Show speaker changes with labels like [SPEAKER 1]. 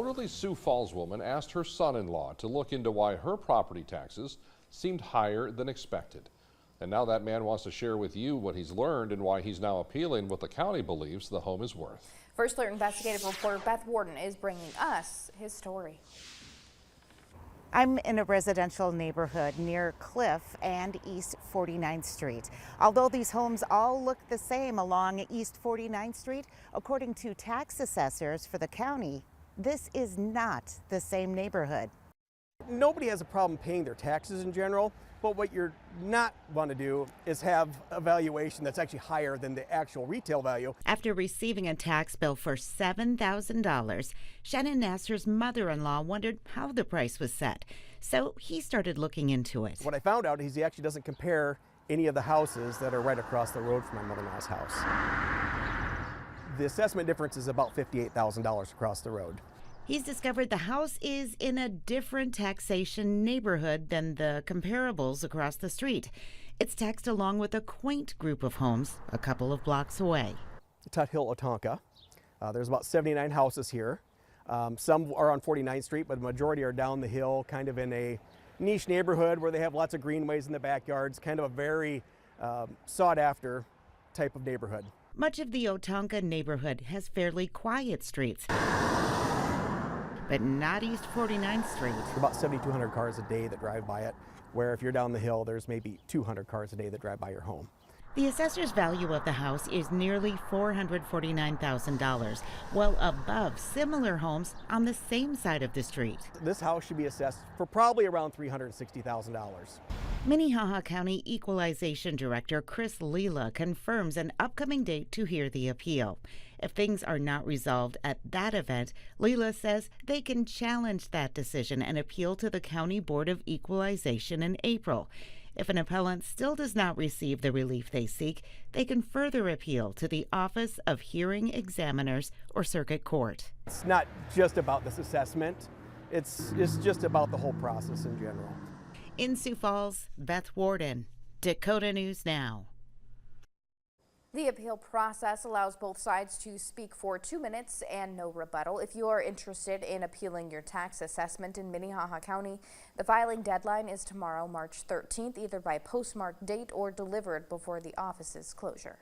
[SPEAKER 1] Elderly Sioux Falls woman asked her son-in-law to look into why her property taxes seemed higher than expected. And now that man wants to share with you what he's learned and why he's now appealing what the county believes the home is worth.
[SPEAKER 2] First Alert investigative reporter Beth Warden is bringing us his story.
[SPEAKER 3] I'm in a residential neighborhood near Cliff and East 49th Street. Although these homes all look the same along East 49th Street, according to tax assessors for the county, this is not the same neighborhood.
[SPEAKER 4] Nobody has a problem paying their taxes in general, but what you're not want to do is have a valuation that's actually higher than the actual retail value.
[SPEAKER 3] After receiving a tax bill for $7,000, Shannon Nasser's mother-in-law wondered how the price was set, so he started looking into it.
[SPEAKER 4] What I found out is he actually doesn't compare any of the houses that are right across the road from my mother-in-law's house. The assessment difference is about $58,000 across the road.
[SPEAKER 3] He's discovered the house is in a different taxation neighborhood than the comparables across the street. It's taxed along with a quaint group of homes a couple of blocks away.
[SPEAKER 4] Tut Hill, Otonka. There's about 79 houses here. Some are on 49th Street, but the majority are down the hill, kind of in a niche neighborhood where they have lots of greenways in the backyards, kind of a very sought-after type of neighborhood.
[SPEAKER 3] Much of the Otonka neighborhood has fairly quiet streets, but not East 49th Street.
[SPEAKER 4] About 7,200 cars a day that drive by it, where if you're down the hill, there's maybe 200 cars a day that drive by your home.
[SPEAKER 3] The assessor's value of the house is nearly $449,000, well above similar homes on the same side of the street.
[SPEAKER 4] This house should be assessed for probably around $360,000.
[SPEAKER 3] Minnehaha County Equalization Director Chris Leela confirms an upcoming date to hear the appeal. If things are not resolved at that event, Leela says they can challenge that decision and appeal to the County Board of Equalization in April. If an appellant still does not receive the relief they seek, they can further appeal to the Office of Hearing Examiners or Circuit Court.
[SPEAKER 4] It's not just about this assessment, it's just about the whole process in general.
[SPEAKER 3] In Sioux Falls, Beth Warden, Dakota News Now.
[SPEAKER 2] The appeal process allows both sides to speak for 2 minutes and no rebuttal. If you are interested in appealing your tax assessment in Minnehaha County, the filing deadline is tomorrow, March 13th, either by postmark date or delivered before the office's closure.